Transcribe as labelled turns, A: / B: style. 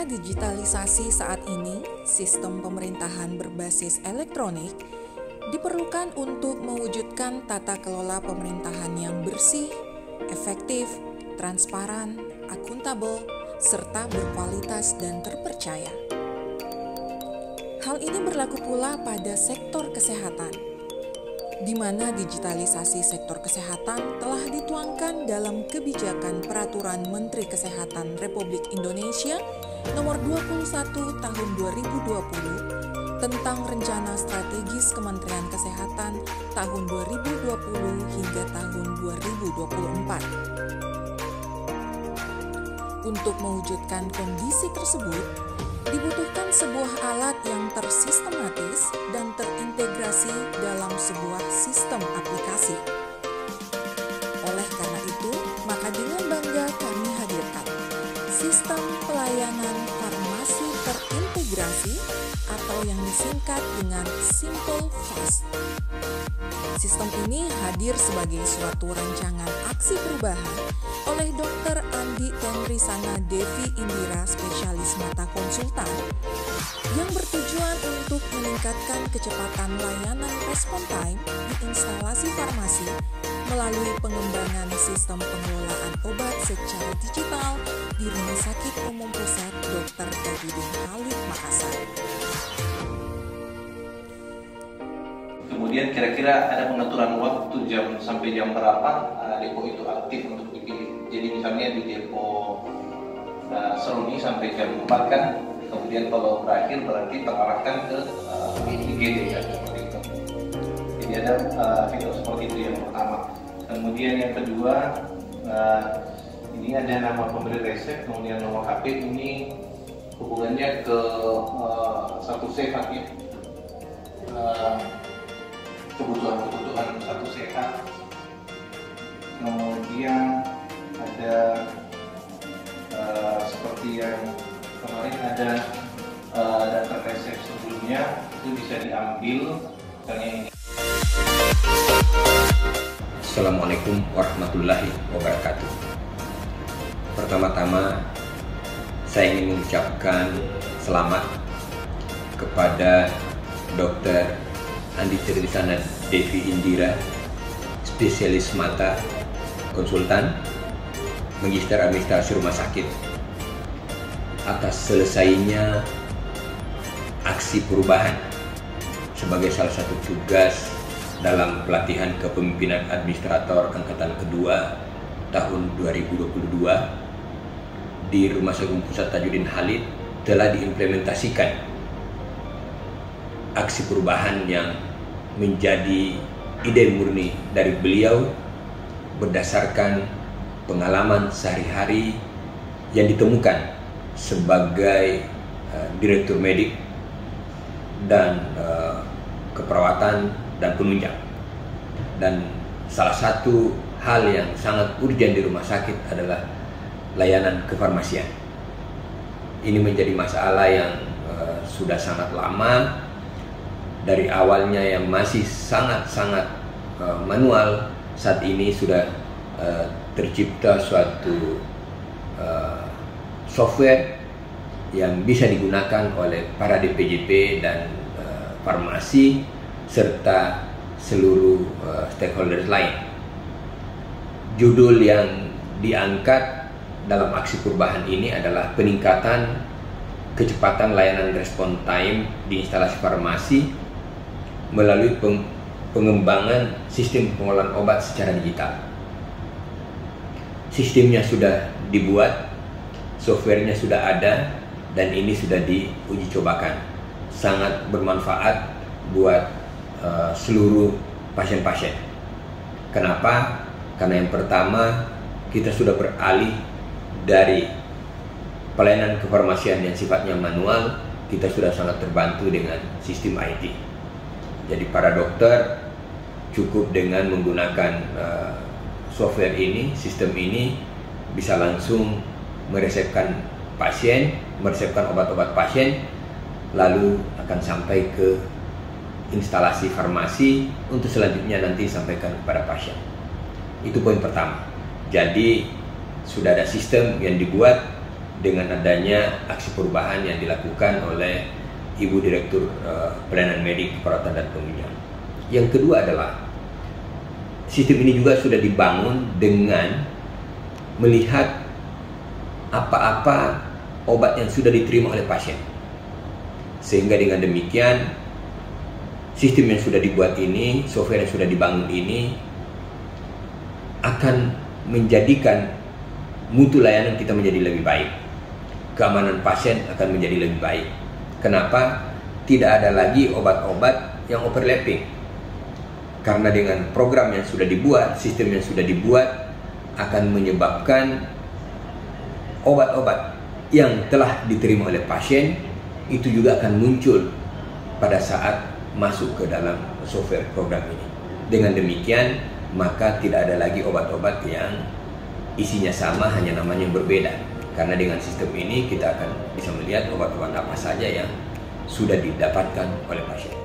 A: era digitalisasi saat ini, sistem pemerintahan berbasis elektronik diperlukan untuk mewujudkan tata kelola pemerintahan yang bersih, efektif, transparan, akuntabel, serta berkualitas dan terpercaya. Hal ini berlaku pula pada sektor kesehatan, di mana digitalisasi sektor kesehatan telah dituangkan dalam kebijakan Peraturan Menteri Kesehatan Republik Indonesia Nomor 21 Tahun 2020 tentang Rencana Strategis Kementerian Kesehatan tahun 2020 hingga tahun 2024. Untuk mewujudkan kondisi tersebut, dibutuhkan sebuah alat yang tersistematis dan terintegrasi dalam sebuah sistem aplikasi. Oleh karena itu, maka dengan bangga kami hadirkan Sistem Pelayanan Farmasi Terintegrasi atau yang disingkat dengan Simple Fast. Sistem ini hadir sebagai suatu rancangan aksi perubahan oleh Dr. Andi Tenrisana Devi Indira, spesialis mata konsultan, yang bertujuan untuk meningkatkan kecepatan layanan respon time di instalasi farmasi melalui pengembangan sistem pengelolaan obat secara digital di Rumah Sakit Umum Pusat Dr. Tauhidin Halid, Makassar.
B: Kemudian kira-kira ada pengaturan waktu jam sampai jam berapa depo itu aktif untuk dipilih. Jadi misalnya di depo Seruni sampai jam 4 kan, kemudian kalau berakhir berarti terarahkan ke IGD kan, seperti itu. Jadi ada fitur seperti itu yang pertama. Kemudian yang kedua, ini ada nama pemberi resep, kemudian nomor HP, ini hubungannya ke satu sehat ya. Kebutuhan satu sehat. Kemudian ada seperti yang kemarin ada data resep sebelumnya, itu bisa diambil misalnya ini.
C: Assalamualaikum warahmatullahi wabarakatuh. Pertama-tama saya ingin mengucapkan selamat kepada Dr. Andi Tenrisana Devi Indira, spesialis mata konsultan, Magister Administrasi Rumah Sakit, atas selesainya aksi perubahan sebagai salah satu tugas dalam pelatihan kepemimpinan administrator angkatan kedua tahun 2022 di Rumah Sakit Umum Pusat Tauhidin Halid telah diimplementasikan aksi perubahan yang menjadi ide murni dari beliau berdasarkan pengalaman sehari-hari yang ditemukan sebagai direktur medik dan keperawatan dan penunjang. Dan salah satu hal yang sangat urgen di rumah sakit adalah layanan kefarmasian. Ini menjadi masalah yang sudah sangat lama. Dari awalnya yang masih sangat-sangat manual, saat ini sudah tercipta suatu software yang bisa digunakan oleh para DPJP dan farmasi serta seluruh stakeholders lain. Judul yang diangkat dalam aksi perubahan ini adalah peningkatan kecepatan layanan respon time di instalasi farmasi melalui pengembangan sistem pengolahan obat secara digital. Sistemnya sudah dibuat, softwarenya sudah ada, dan ini sudah diuji cobakan. Sangat bermanfaat buat seluruh pasien-pasien. Kenapa? Karena yang pertama, kita sudah beralih dari pelayanan kefarmasian yang sifatnya manual, kita sudah sangat terbantu dengan sistem IT. Jadi para dokter cukup dengan menggunakan software ini, sistem ini, bisa langsung meresepkan pasien, meresepkan obat-obat pasien, lalu akan sampai ke instalasi farmasi untuk selanjutnya nanti sampaikan kepada pasien. Itu poin pertama. Jadi sudah ada sistem yang dibuat dengan adanya aksi perubahan yang dilakukan oleh Ibu Direktur Pelayanan Medik, Perawatan dan Penunjang. Yang kedua adalah sistem ini juga sudah dibangun dengan melihat apa-apa obat yang sudah diterima oleh pasien. Sehingga dengan demikian sistem yang sudah dibuat ini, software yang sudah dibangun ini akan menjadikan mutu layanan kita menjadi lebih baik. Keamanan pasien akan menjadi lebih baik. Kenapa? Tidak ada lagi obat-obat yang overlapping. Karena dengan program yang sudah dibuat, sistem yang sudah dibuat akan menyebabkan obat-obat yang telah diterima oleh pasien itu juga akan muncul pada saat masuk ke dalam software program ini. Dengan demikian, maka tidak ada lagi obat-obat yang isinya sama, hanya namanya yang berbeda. Karena dengan sistem ini kita akan bisa melihat obat-obat apa saja yang sudah didapatkan oleh pasien.